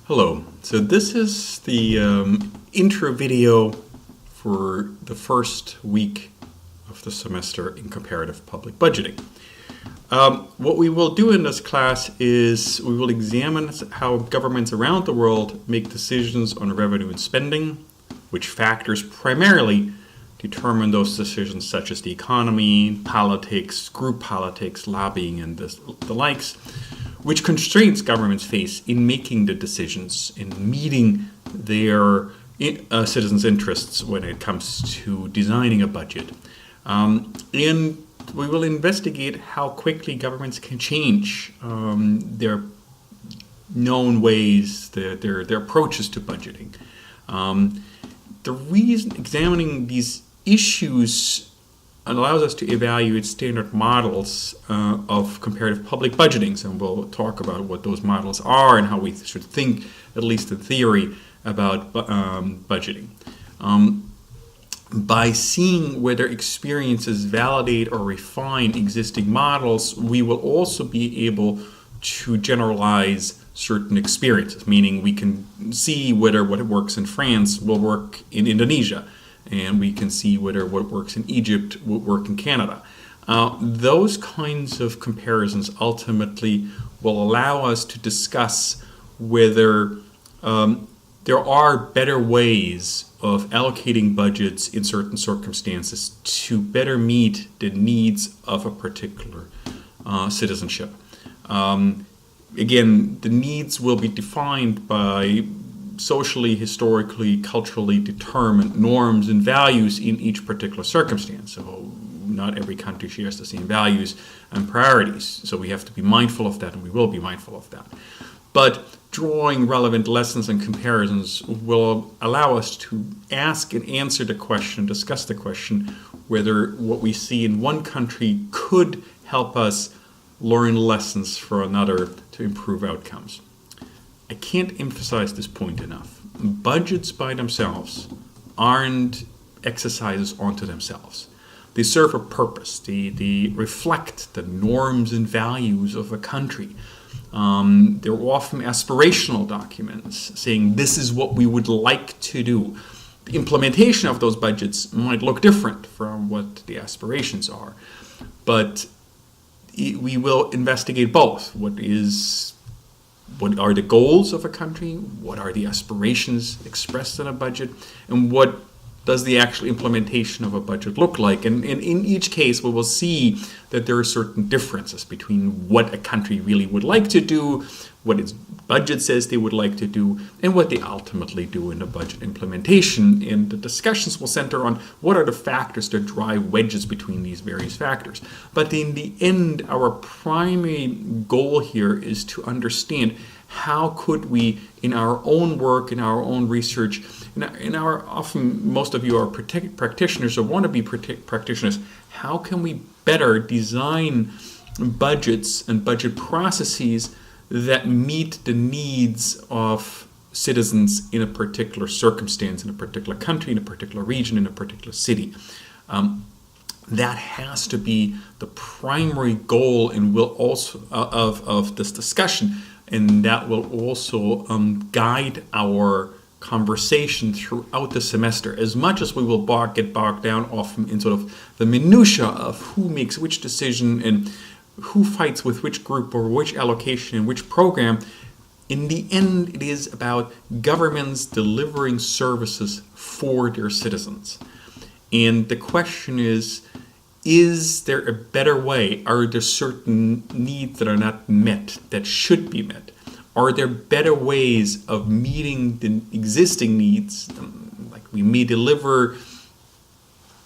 Hello. So this is the intro video for the first week of the semester in comparative public budgeting. What we will do in this class is we will examine how governments around the world make decisions on revenue and spending, which factors primarily determine those decisions, such as the economy, politics, group politics, lobbying, and the likes, which constraints governments face in making the decisions, in meeting their citizens' interests when it comes to designing a budget. And we will investigate how quickly governments can change their known ways, their approaches to budgeting. The reason examining these issues allows us to evaluate standard models of comparative public budgeting. And we'll talk about what those models are and how we should think, at least in theory, about budgeting. By seeing whether experiences validate or refine existing models, we will also be able to generalize certain experiences, meaning we can see whether what works in France will work in Indonesia, and we can see whether what works in Egypt will work in Canada. Those kinds of comparisons ultimately will allow us to discuss whether there are better ways of allocating budgets in certain circumstances to better meet the needs of a particular citizenship. Again, the needs will be defined by socially, historically, culturally determined norms and values in each particular circumstance. So not every country shares the same values and priorities. So we have to be mindful of that, and we will be mindful of that. But drawing relevant lessons and comparisons will allow us to ask and answer the question, discuss the question, whether what we see in one country could help us learn lessons for another to improve outcomes. I can't emphasize this point enough. Budgets by themselves aren't exercises onto themselves. They serve a purpose. They reflect the norms and values of a country. They're often aspirational documents saying this is what we would like to do. The implementation of those budgets might look different from what the aspirations are, but we will investigate both. What are the goals of a country? What are the aspirations expressed in a budget? And what does the actual implementation of a budget look like? And in each case, we will see that there are certain differences between what a country really would like to do, what its budget says they would like to do, and what they ultimately do in the budget implementation. And the discussions will center on what are the factors that drive wedges between these various factors. But in the end, our primary goal here is to understand how could we, in our own work, in our own research, often most of you are practitioners or want to be practitioners, how can we better design budgets and budget processes that meet the needs of citizens in a particular circumstance, in a particular country, in a particular region, in a particular city. That has to be the primary goal and will also of this discussion, and that will also guide our conversation throughout the semester. As much as we will get bogged down often in sort of the minutia of who makes which decision and who fights with which group or which allocation and which program, in the end it is about governments delivering services for their citizens. And the question is there a better way? Are there certain needs that are not met that should be met? Are there better ways of meeting the existing needs? Like we may deliver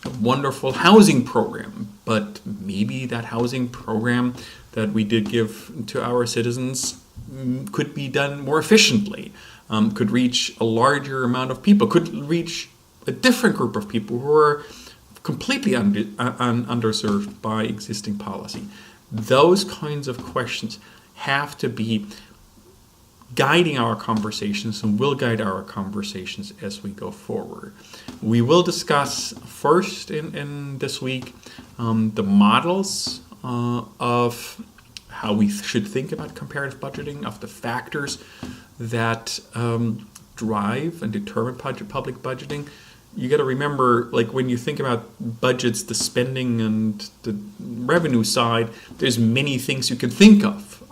a wonderful housing program, but maybe that housing program that we did give to our citizens could be done more efficiently, could reach a larger amount of people, could reach a different group of people who are completely underserved by existing policy. Those kinds of questions have to be guiding our conversations and will guide our conversations as we go forward. We will discuss first in this week the models of how we should think about comparative budgeting, of the factors that drive and determine public budgeting. You got to remember, like when you think about budgets, the spending and the revenue side, there's many things you can think of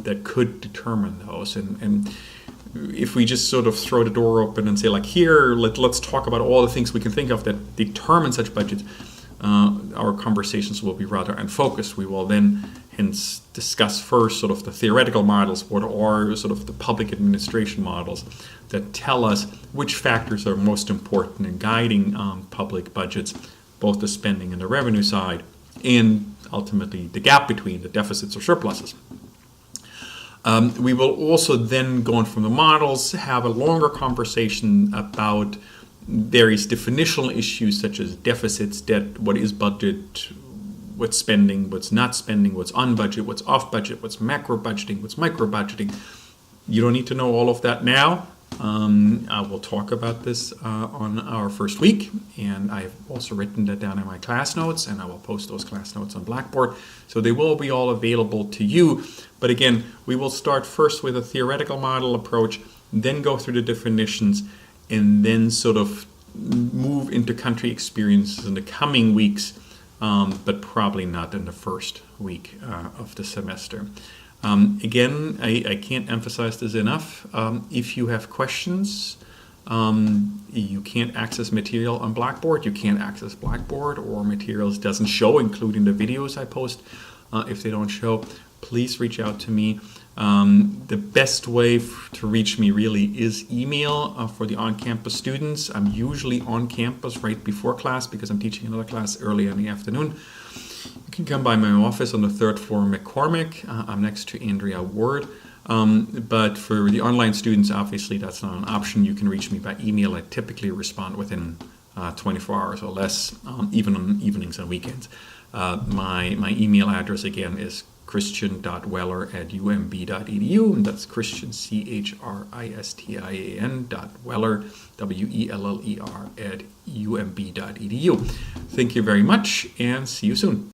that could determine those. And if we just sort of throw the door open and say, like, here, let's talk about all the things we can think of that determine such budgets, our conversations will be rather unfocused. We will then hence discuss first sort of the theoretical models, what are sort of the public administration models that tell us which factors are most important in guiding public budgets, both the spending and the revenue side, and ultimately the gap between the deficits or surpluses. We will also then, going from the models, have a longer conversation about various definitional issues such as deficits, debt, what is budget, what's spending, what's not spending, what's on budget, what's off budget, what's macro budgeting, what's micro budgeting. You don't need to know all of that now. I will talk about this on our first week, and I've also written that down in my class notes, and I will post those class notes on Blackboard, so they will be all available to you. But again, we will start first with a theoretical model approach, then go through the definitions, and then sort of move into country experiences in the coming weeks, but probably not in the first week of the semester. Again, I can't emphasize this enough. If you have questions, you can't access material on Blackboard, you can't access Blackboard, or materials doesn't show, including the videos I post. If they don't show, please reach out to me. The best way to reach me really is email for the on-campus students. I'm usually on campus right before class because I'm teaching another class early in the afternoon. You can come by my office on the 3rd floor in McCormick. I'm next to Andrea Ward. But for the online students, obviously that's not an option. You can reach me by email. I typically respond within 24 hours or less, even on evenings and weekends. My email address again is christian.weller@umb.edu, and that's Christian, CHRISTIAN.Weller, WELLER, @umb.edu. Thank you very much, and see you soon.